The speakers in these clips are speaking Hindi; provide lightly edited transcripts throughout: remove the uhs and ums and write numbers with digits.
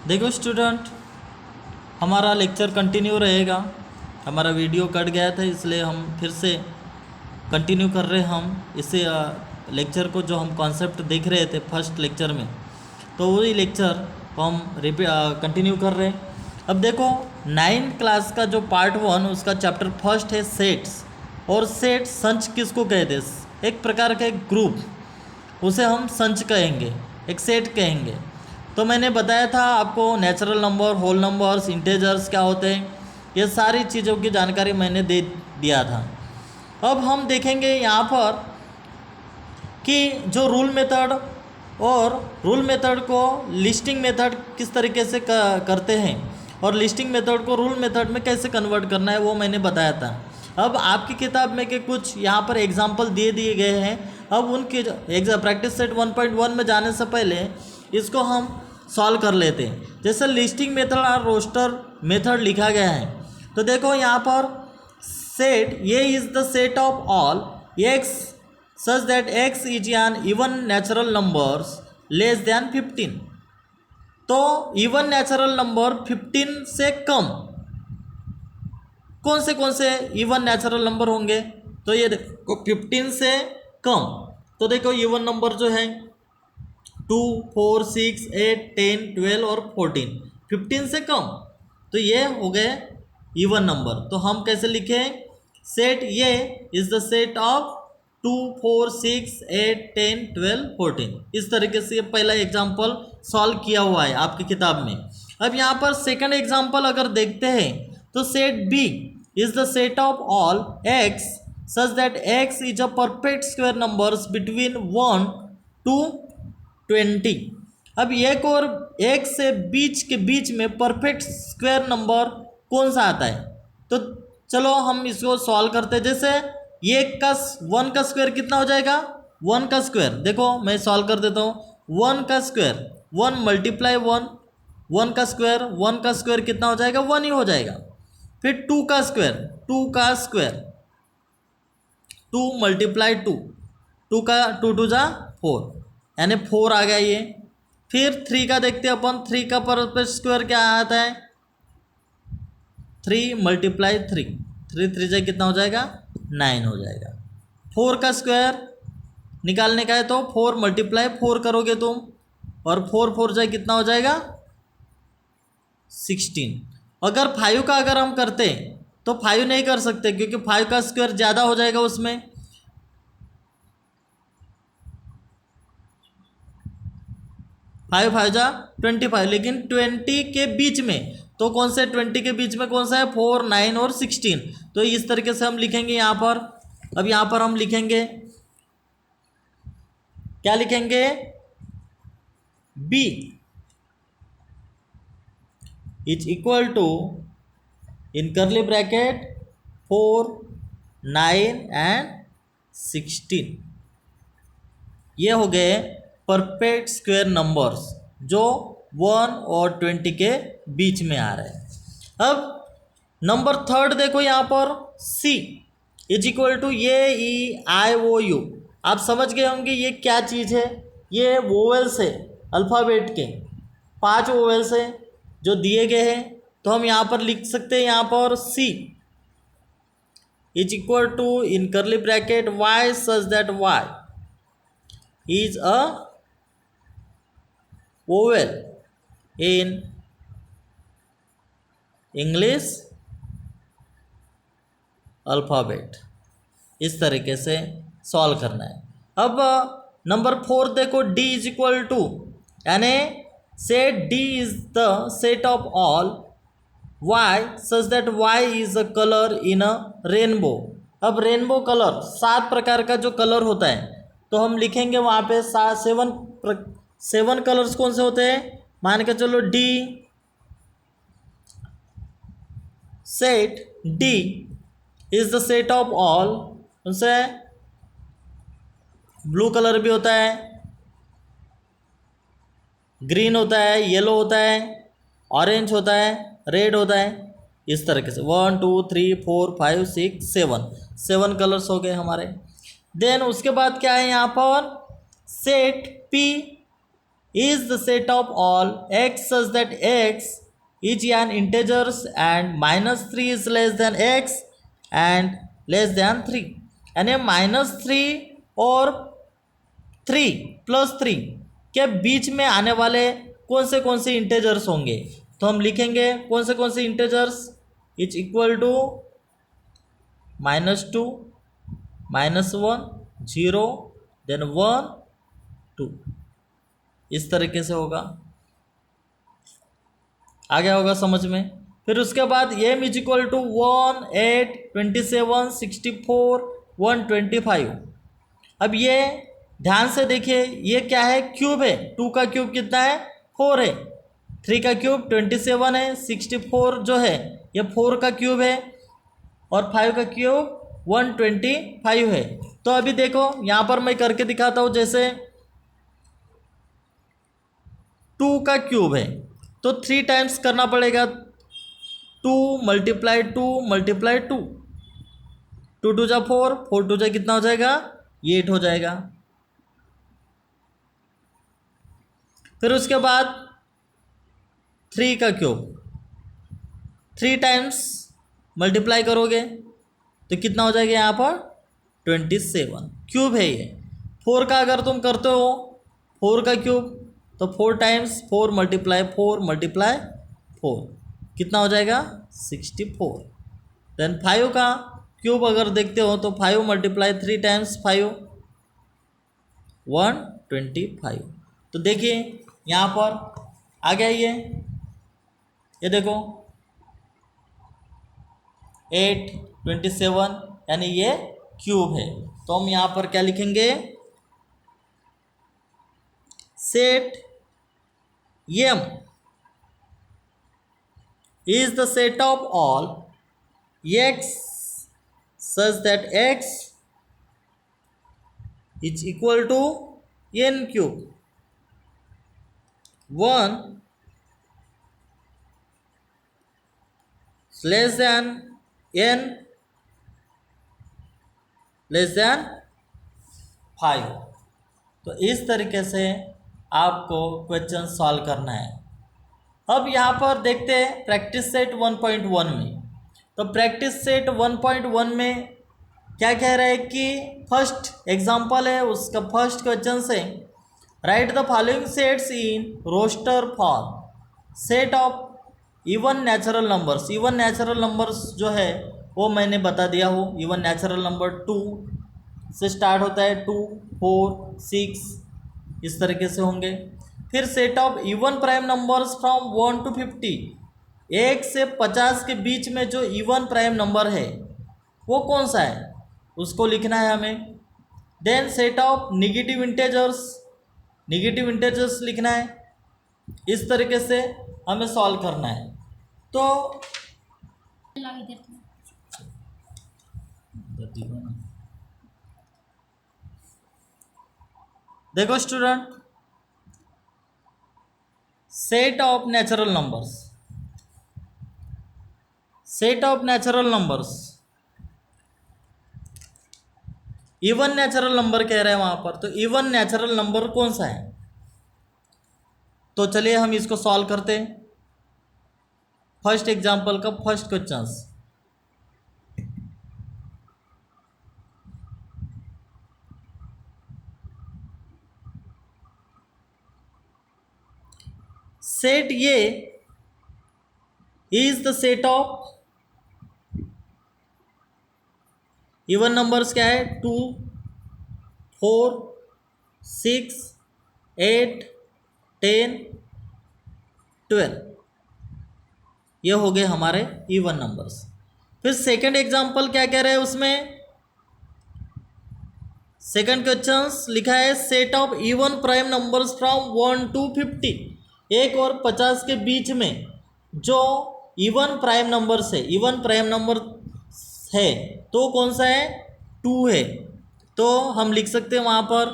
देखो स्टूडेंट, हमारा लेक्चर कंटिन्यू रहेगा। हमारा वीडियो कट गया था इसलिए हम फिर से कंटिन्यू कर रहे हैं हम इसे लेक्चर को, जो हम कॉन्सेप्ट देख रहे थे फर्स्ट लेक्चर में, तो वही लेक्चर को हम कंटिन्यू कर रहे हैं। अब देखो 9th क्लास का जो पार्ट 1 उसका चैप्टर फर्स्ट है सेट्स। और सेट संच किसको कहते हैं? एक प्रकार का एक ग्रुप, उसे हम संच कहेंगे, एक सेट कहेंगे। तो मैंने बताया था आपको natural number, whole numbers, integers क्या होते हैं, ये सारी चीज़ों की जानकारी मैंने दे दिया था। अब हम देखेंगे यहाँ पर कि जो रूल मेथड और रूल मेथड को लिस्टिंग मेथड किस तरीके से करते हैं और लिस्टिंग मेथड को रूल मेथड में कैसे कन्वर्ट करना है वो मैंने बताया था। अब आपकी किताब में के कुछ यहाँ पर एग्जाम्पल दिए गए हैं। अब उनके प्रैक्टिस सेट 1.1 में जाने से पहले इसको हम सॉल्व कर लेते हैं। जैसे लिस्टिंग मेथड और रोस्टर मेथड लिखा गया है, तो देखो यहाँ पर सेट ये is the set of all x such that x is an even natural numbers less than 15। तो इवन नेचुरल नंबर 15 से कम कौन से इवन नेचुरल नंबर होंगे? तो ये देखो 15 से कम, तो देखो इवन नंबर जो है 2, 4, 6, 8, 10, 12 और 14। 15 से कम, तो ये हो गए इवन नंबर। तो हम कैसे लिखें? सेट ये इज द सेट ऑफ 2, 4, 6, 8, 10, 12, 14। इस तरीके से ये पहला एग्जाम्पल सॉल्व किया हुआ है आपकी किताब में। अब यहाँ पर सेकंड एग्जाम्पल अगर देखते हैं तो set B is the set of all x such that x is a perfect square numbers between 1 to 20। अब एक और एक से बीच में परफेक्ट स्क्वायर नंबर कौन सा आता है? तो चलो हम इसको सॉल्व करते हैं। जैसे ये का 1 का स्क्वायर कितना हो जाएगा? 1 का स्क्वायर, देखो मैं सॉल्व कर देता हूँ। 1 का स्क्वायर 1 मल्टीप्लाई 1, 1 का स्क्वायर कितना हो जाएगा? 1 ही हो जाएगा। फिर 2 का स्क्वायर 2 मल्टीप्लाई 2, 2 का 2 2 जा 4, यानी 4 आ गया ये। फिर 3 का देखते हैं अपन, 3 का परफेक्ट स्क्वायर क्या आता है? 3 मल्टीप्लाई 3, 3 3 जा कितना हो जाएगा? 9 हो जाएगा। 4 का स्क्वायर निकालने का है तो 4 मल्टीप्लाई 4 करोगे तुम, और 4 4 जाए कितना हो जाएगा? 16। अगर 5 का अगर हम करते तो 5 नहीं कर सकते क्योंकि 5 का स्क्वायर ज़्यादा हो जाएगा उसमें। 5 5 जा 25, लेकिन 20 के बीच में, तो कौन से 20 के बीच में कौन सा है? 4, 9 और 16। तो इस तरीके से हम लिखेंगे यहाँ पर। अब यहाँ पर हम लिखेंगे, क्या लिखेंगे? B is equal to in curly bracket 4, 9 and 16। ये हो गए परफेक्ट स्क्वायर नंबर्स जो 1 और 20 के बीच में आ रहे हैं। अब नंबर थर्ड देखो यहाँ पर, C is equal to AEIOU। आप समझ गए होंगे ये क्या चीज़ है। ये वोवेल्स है, अल्फ़ाबेट के 5 वोवेल्स है जो दिए गए हैं। तो हम यहाँ पर लिख सकते हैं, यहाँ पर C is equal to in curly bracket Y such that Y is a vowel in English alphabet. इस तरीके से सॉल्व करना है। अब नंबर 4 देखो, D इज इक्वल टू, यानी set D is the set of all Y such that Y is a colour in a rainbow. अब रेनबो कलर 7 प्रकार का जो कलर होता है, तो हम लिखेंगे वहाँ पे 7 कलर्स कौन से होते हैं? मान के चलो D set D is the set of all, उनसे ब्लू कलर भी होता है, ग्रीन होता है, येलो होता है, ऑरेंज होता है, रेड होता है। इस तरीके से 1 2 3 4 5 6 7 कलर्स हो गए हमारे। देन उसके बाद क्या है यहाँ पर? Set P is the set of all x such that x is an integers and -3 is less than x and less than 3, यानी -3 और 3 + 3 के बीच में आने वाले कौन से इंटेजर्स होंगे। तो हम लिखेंगे कौन से integers, is equal to -2 -1 0 then 1 2, इस तरीके से होगा। आ गया होगा समझ में। फिर उसके बाद m इज इक्वल टू 1 8 27 64 125। अब ये ध्यान से देखिए, ये क्या है, क्यूब है। 2 का क्यूब कितना है, 4 है। 3 का क्यूब 27 है। 64 जो है ये 4 का क्यूब है और 5 का क्यूब 125 है। तो अभी देखो यहाँ पर मैं करके दिखाता हूँ। जैसे 2 का क्यूब है तो 3 टाइम्स करना पड़ेगा। 2 × 2 × 2, 2 2 जा 4, 4 2 जा कितना हो जाएगा, 8 हो जाएगा। फिर उसके बाद 3 का क्यूब 3 टाइम्स मल्टीप्लाई करोगे तो कितना हो जाएगा यहाँ पर 27, क्यूब है ये। 4 का अगर तुम करते हो 4 का क्यूब तो 4 टाइम्स 4 × 4 × 4 कितना हो जाएगा 64। देन 5 का क्यूब अगर देखते हो तो 5 × 3 टाइम्स 5 125। तो देखिए यहाँ पर आ गया ये देखो 8 27 यानी ये क्यूब है। तो हम यहाँ पर क्या लिखेंगे, set m is the set of all x such that x is equal to n cube 1 less than n less than 5। तो इस तरीके से आपको क्वेश्चन सॉल्व करना है। अब यहाँ पर देखते हैं प्रैक्टिस सेट 1.1 में। तो प्रैक्टिस सेट 1.1 में क्या कह रहा है कि फर्स्ट एग्जांपल है, उसका फर्स्ट क्वेश्चन से write the following sets in roster form set of even natural numbers. Even natural numbers जो है वो मैंने बता दिया हो। इवन नेचुरल नंबर 2 से स्टार्ट होता है, 2 4 6 इस तरीके से होंगे। फिर set of even prime numbers from 1 to 50, 1 से 50 के बीच में जो इवन प्राइम नंबर है वो कौन सा है उसको लिखना है हमें। Then set of negative integers लिखना है। इस तरीके से हमें सॉल्व करना है। तो देखो student, set of natural numbers even natural number कह रहे हैं वहां पर। तो इवन नेचुरल नंबर कौन सा है, तो चलिए हम इसको सॉल्व करते हैं। फर्स्ट एग्जांपल का फर्स्ट क्वेश्चन, सेट ये is the set of even numbers क्या है, 2 4 6 8 10 12, ये हो गए हमारे इवन नंबर्स। फिर सेकंड एग्जांपल क्या कह रहे हैं उसमें, सेकंड क्वेश्चन लिखा है set of even prime numbers from 1 to 50, 1 और 50 के बीच में जो इवन प्राइम नंबर्स है, इवन प्राइम नंबर है तो कौन सा है, 2 है। तो हम लिख सकते हैं वहां पर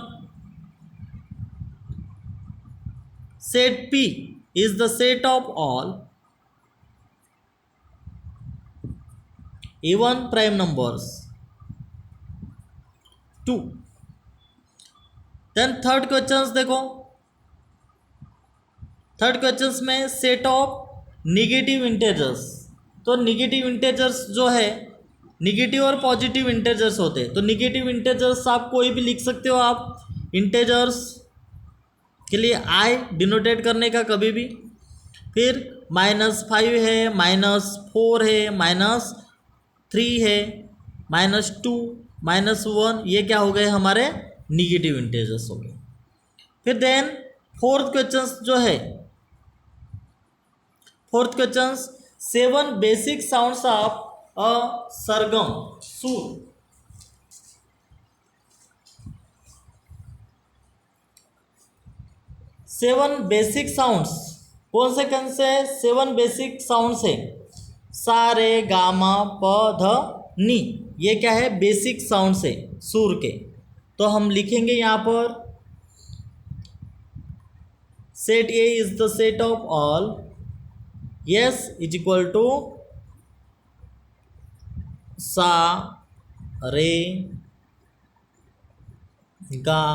set P is the set of all even prime numbers 2। Then third question देखो, थर्ड क्वेश्चन में सेट ऑफ निगेटिव इंटेजर्स। तो निगेटिव इंटेजर्स जो है, निगेटिव और पॉजिटिव इंटेजर्स होते हैं। तो निगेटिव इंटेजर्स आप कोई भी लिख सकते हो आप, इंटेजर्स के लिए आई डिनोटेट करने का कभी भी। फिर -5 है, -4 है, -3 है, -2, -1, ये क्या हो गए हमारे निगेटिव इंटेजर्स हो गए। फिर देन फोर्थ क्वेश्चन जो है, fourth question 7 basic sounds of a sargam सुर। 7 बेसिक साउंड्स कौन से 7 बेसिक साउंड्स है? सा रे गा मा प ध नी, ये क्या है? बेसिक साउंड्स है सुर के। तो हम लिखेंगे यहाँ पर set A is the set of all yes is equal to सा रे गा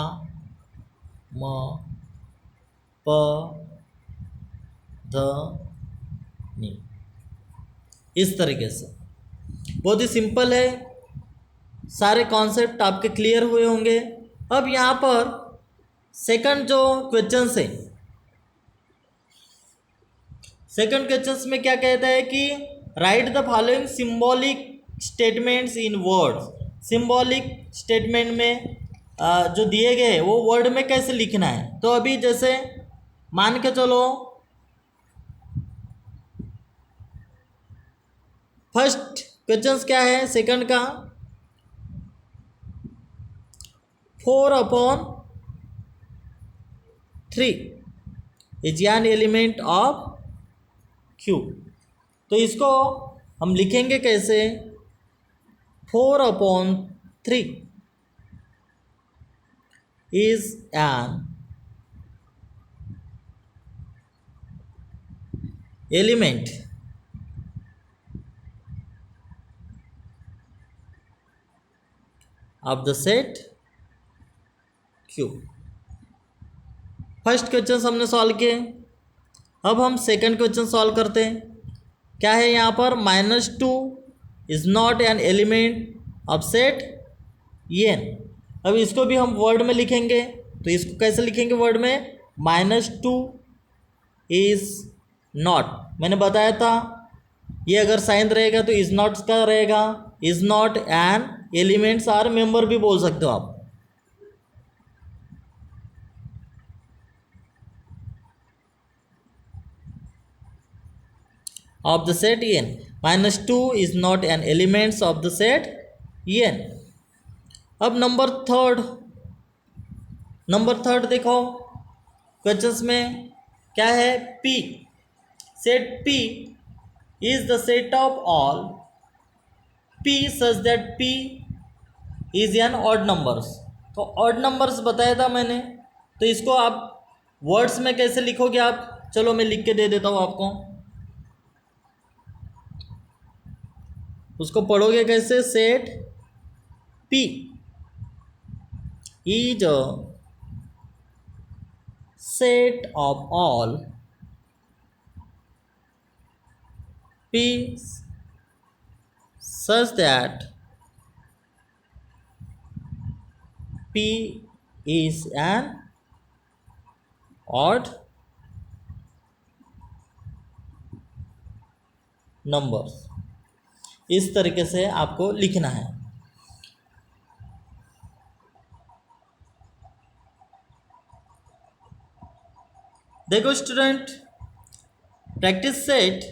म प ध नी। इस तरीके से बहुत ही सिंपल है, सारे कॉन्सेप्ट आपके क्लियर हुए होंगे। अब यहाँ पर सेकंड जो क्वेश्चन है, सेकंड क्वेश्चन में क्या कहता है कि right the following symbolic statements in words. Symbolic statement में जो दिए गए वो वर्ड में कैसे लिखना है। तो अभी जैसे मान के चलो फर्स्ट क्वेश्चन क्या है सेकंड का, 4/3 is an element of Q। तो इसको हम लिखेंगे कैसे? 4/3 is an element of the set Q। First question हमने सॉल्व किए। अब हम सेकंड क्वेश्चन सॉल्व करते हैं। क्या है यहाँ पर? -2 is not an element of set n। अब इसको भी हम वर्ड में लिखेंगे। तो इसको कैसे लिखेंगे वर्ड में? -2 इज नॉट, मैंने बताया था ये अगर साइन रहेगा तो इज नॉट का रहेगा, is not an elements are member भी बोल सकते हो आप। of the set n, -2 is not an elements of the set n। अब नंबर थर्ड देखो क्वेश्चंस में क्या है? p, set p is the set of all p such that p is an odd numbers। तो odd numbers बताया था मैंने, तो इसको आप वर्ड्स में कैसे लिखोगे आप? चलो मैं लिख के दे देता हूँ आपको, उसको पढ़ोगे कैसे? Set P is a set of all P such that P is an odd numbers। इस तरीके से आपको लिखना है। देखो स्टूडेंट, प्रैक्टिस सेट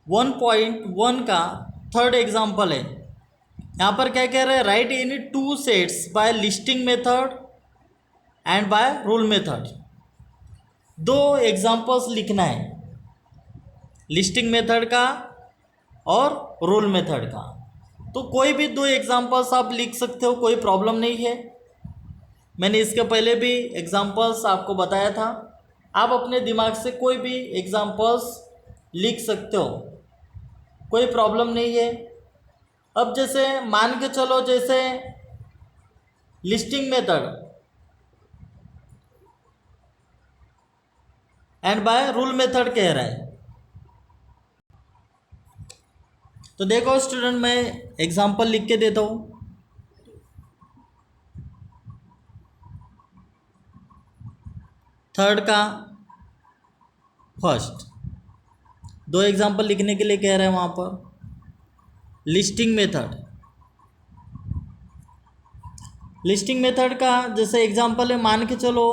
1.1 का थर्ड एग्जाम्पल है। यहाँ पर क्या कह रहे हैं? Write any 2 sets by listing method and by rule method. 2 examples लिखना है, लिस्टिंग मेथड का और रूल मेथड का। तो कोई भी 2 एग्जाम्पल्स आप लिख सकते हो, कोई प्रॉब्लम नहीं है। मैंने इसके पहले भी एग्जाम्पल्स आपको बताया था, आप अपने दिमाग से कोई भी एग्जाम्पल्स लिख सकते हो, कोई प्रॉब्लम नहीं है। अब जैसे मान के चलो, जैसे listing method and by rule method कह रहा है। तो देखो स्टूडेंट, मैं एग्जांपल लिख के देता हूँ। थर्ड का फर्स्ट, दो एग्जांपल लिखने के लिए कह रहे हैं वहाँ पर। लिस्टिंग मेथड, लिस्टिंग मेथड का जैसे एग्जांपल है, मान के चलो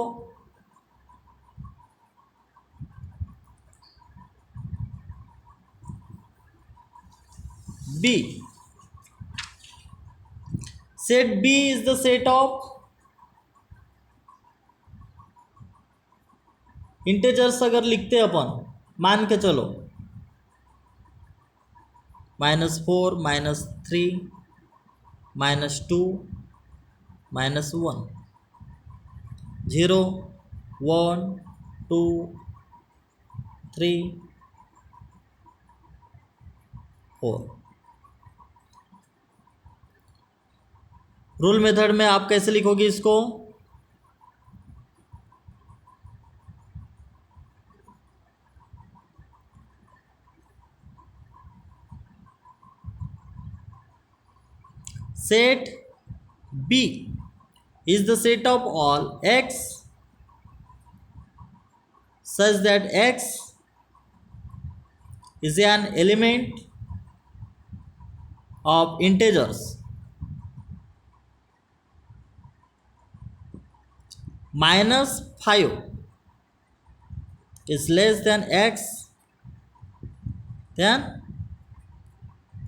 B, set B is the set of integers. अगर लिखते अपन, मान के चलो -4, -3, -2, -1, 0, 1, 2, 3, 4। रूल मेथड में आप कैसे लिखोगे इसको? Set B is the set of all x such that x is an element of integers -5 is less than x then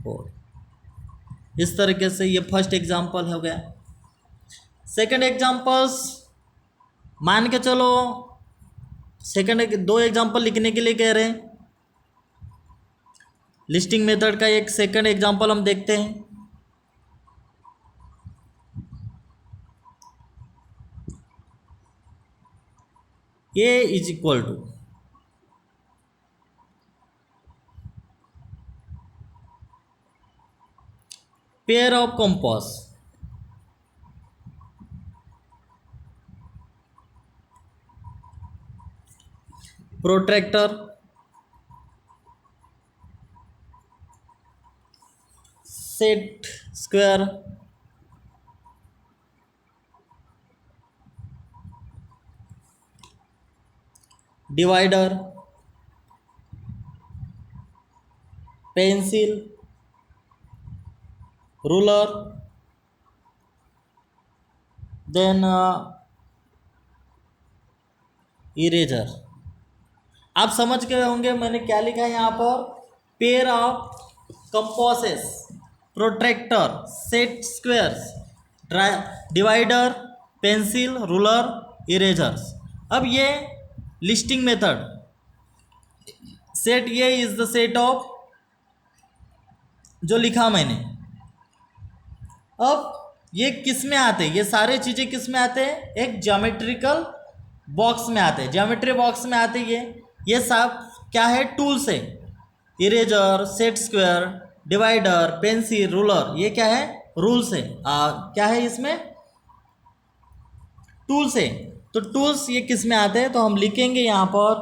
4। इस तरीके से ये फर्स्ट एग्जांपल हो गया। सेकंड एग्जांपल्स, मान के चलो सेकंड दो एग्जांपल लिखने के लिए कह रहे हैं। लिस्टिंग मेथड का एक सेकंड एग्जांपल हम देखते हैं। A is equal to pair of compass protractor set square divider pencil ruler then eraser. आप समझ गए होंगे मैंने क्या लिखा है यहाँ पर। Pair of compasses, protractor, set squares, divider, pencil, ruler, erasers. अब ये लिस्टिंग मेथड, सेट ये इज द सेट ऑफ, जो लिखा मैंने। अब ये किस में आते हैं? ये सारे चीज़ें किस में आते हैं? एक ज्योमेट्रिकल बॉक्स में आते हैं, ज्योमेट्री बॉक्स में आते हैं। ये सब क्या है? टूल्स है। Eraser, set square, divider, pencil, ruler, ये क्या है? रूल्स है। क्या है इसमें? टूल्स है। तो टूल्स ये किस में आते हैं? तो हम लिखेंगे यहाँ पर,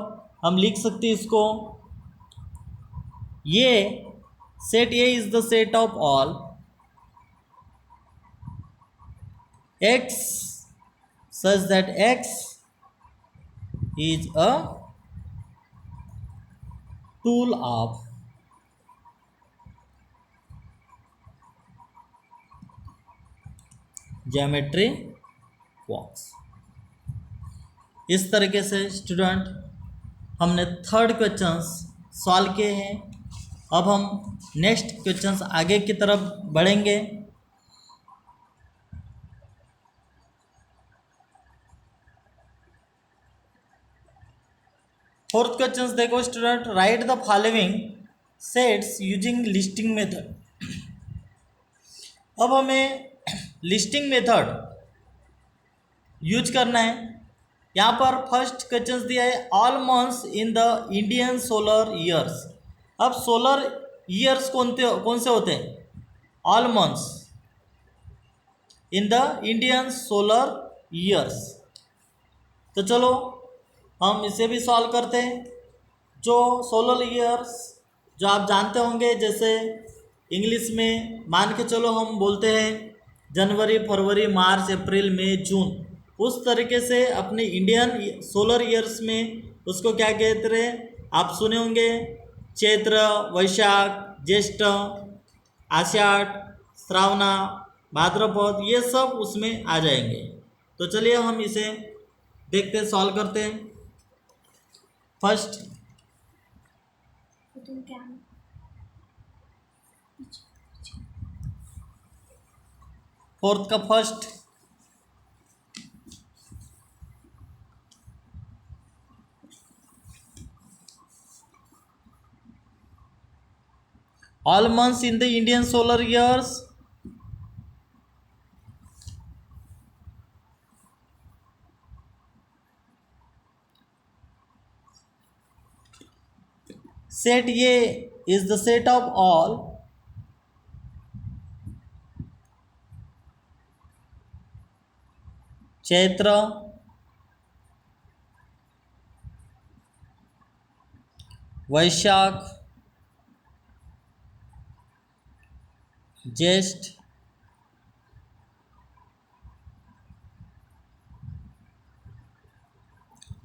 हम लिख सकते हैं इसको, ये set A is the set of all x such that x is a tool of geometry box। इस तरीके से स्टूडेंट हमने थर्ड क्वेश्चंस सॉल्व किए हैं। अब हम नेक्स्ट क्वेश्चंस आगे की तरफ बढ़ेंगे। फोर्थ क्वेश्चन देखो student, right the following sets using listing method. अब हमें लिस्टिंग मेथड यूज करना है। यहाँ पर फर्स्ट क्वेश्चन दिया है, all months in the Indian solar years. अब सोलर ईयर्स कौन से होते हैं? All months in the Indian solar years. तो चलो हम इसे भी सॉल्व करते हैं। जो सोलर ईयर्स जो आप जानते होंगे, जैसे इंग्लिश में मान के चलो हम बोलते हैं जनवरी, फरवरी, मार्च, अप्रैल, मई, जून, उस तरीके से अपने इंडियन सोलर ईयर्स में उसको क्या कहते हैं, आप सुने होंगे, चैत्र, वैशाख, ज्येष्ठ, आषाढ़, श्रावणा, भाद्रपद, ये सब उसमें आ जाएंगे। तो चलिए हम इसे देखते हैं, सॉल्व करते हैं। फर्स्ट फोर्थ का first, all months in the Indian solar years set A is the set of all Chaitra, Vaishakh, Jyeshtha,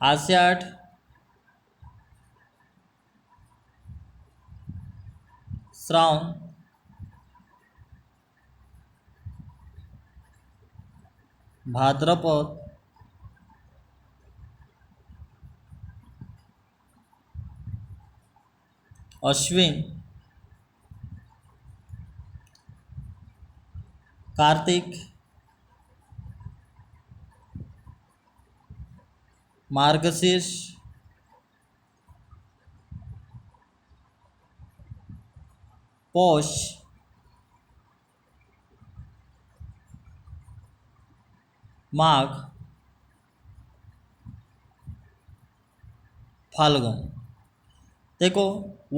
Ashadh, Shravan, भाद्रपद, अश्विन, कार्तिक, मार्गशीर्ष, पौष, माघ, फाल्गुन। देखो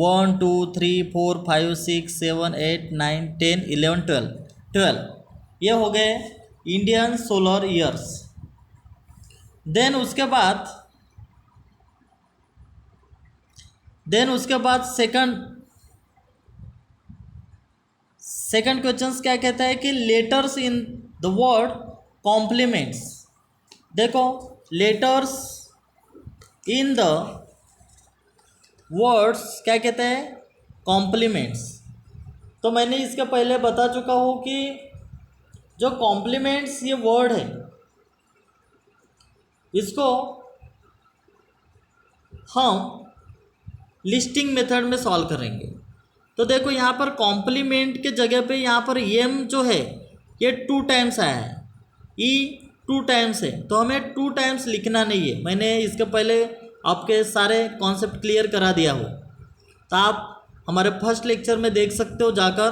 1 2 3 4 5 6 7 8 9 10 11 12 ये हो गए इंडियन सोलर ईयर्स। देन उसके बाद सेकंड क्वेश्चन क्या कहता है कि letters in the word complements. देखो लेटर्स इन द वर्ड्स क्या कहते हैं, कॉम्प्लीमेंट्स। तो मैंने इसके पहले बता चुका हूँ कि जो कॉम्प्लीमेंट्स ये वर्ड है, इसको हम लिस्टिंग मेथड में सॉल्व करेंगे। तो देखो यहाँ पर कॉम्प्लीमेंट के जगह पे यहाँ पर एम जो है ये 2 टाइम्स आया है, ई 2 टाइम्स है, तो हमें 2 टाइम्स लिखना नहीं है। मैंने इसके पहले आपके सारे कॉन्सेप्ट क्लियर करा दिया हो, तो आप हमारे फर्स्ट लेक्चर में देख सकते हो जाकर।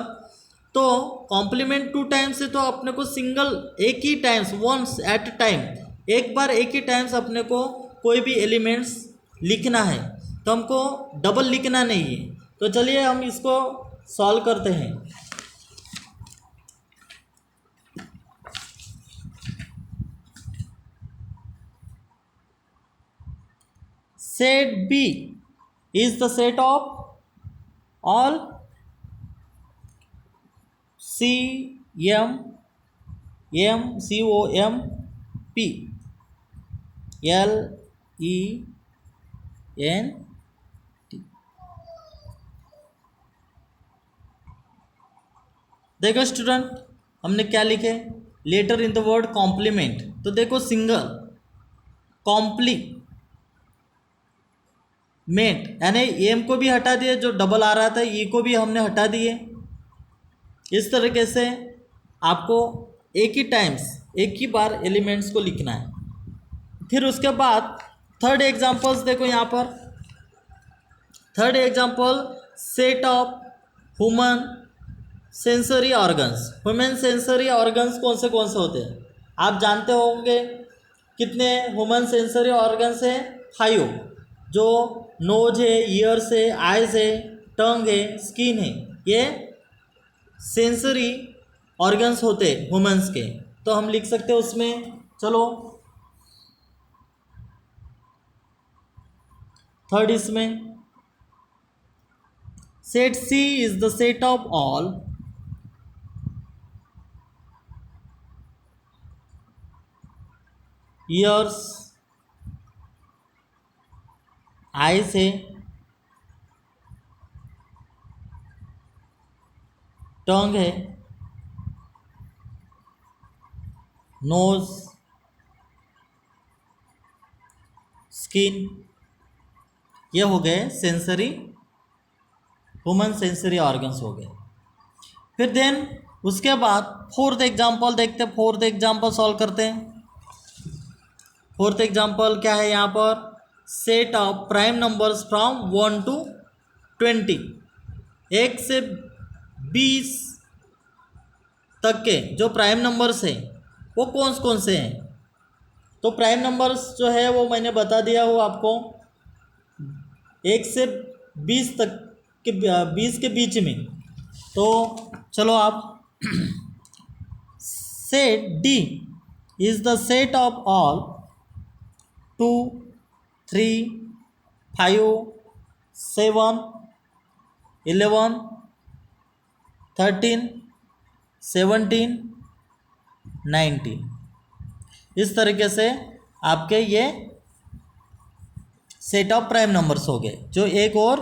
तो कॉम्प्लीमेंट 2 टाइम्स है, तो अपने को सिंगल एक ही टाइम्स, वंस एट टाइम, एक बार एक ही टाइम्स अपने को कोई भी एलिमेंट्स लिखना है, तो हमको डबल लिखना नहीं है। तो चलिए हम इसको सॉल्व करते हैं। Set B is the set of all C M M C O M P L E N T. देखो स्टूडेंट, हमने क्या लिखे, letter in the word complement. तो देखो सिंगल कॉम्प्लीमेंट यानी एम को भी हटा दिए, जो डबल आ रहा था ई को भी हमने हटा दिए। इस तरीके से आपको एक ही टाइम्स, एक ही बार एलिमेंट्स को लिखना है। फिर उसके बाद थर्ड एग्जांपल्स देखो यहाँ पर। Third example, set of human sensory organs. Human sensory organs कौन से होते हैं, आप जानते होंगे। कितने ह्यूमन सेंसरी ऑर्गन्स हैं, 5। जो नोज है, ईयर्स है, आइज है, टंग है, स्किन है, ये सेंसरी ऑर्गन्स होते ह्यूमंस के। तो हम लिख सकते हैं उसमें, चलो थर्ड इसमें set C is the set of all ears, eye से टंग है, नोज, स्किन, ये हो गए सेंसरी, ह्यूमन सेंसरी ऑर्गन्स हो गए। फिर देन उसके बाद फोर्थ एग्जांपल देखते हैं, फोर्थ एग्जांपल सॉल्व करते हैं। फोर्थ एग्जांपल क्या है यहाँ पर, set of prime numbers from 1 to 20, 1 से 20 तक के जो प्राइम नंबर्स हैं वो कौन से हैं। तो प्राइम नंबर्स जो है वो मैंने बता दिया हो आपको, 1 से 20 तक के, 20 के बीच में। तो चलो आप set D is the set of all 2, 3, 5, 7, 11, 13, 17, 19, इस तरीके से आपके ये सेट ऑफ प्राइम नंबर्स हो गए जो 1 और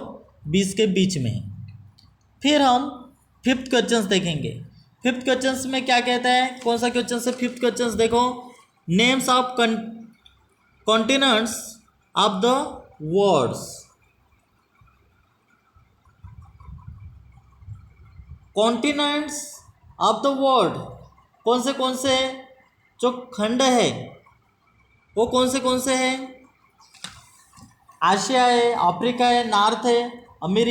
20 के बीच में है। फिर हम फिफ्थ क्वेश्चंस देखेंगे। फिफ्थ क्वेश्चंस में क्या कहता है, कौन सा क्वेश्चन है फिफ्थ क्वेश्चंस देखो, names of continents of the words, continents of the world, कौन से जो खंड है वो कौन से हैं, आशिया है, अफ्रीका है, नॉर्थ है, अमेरिका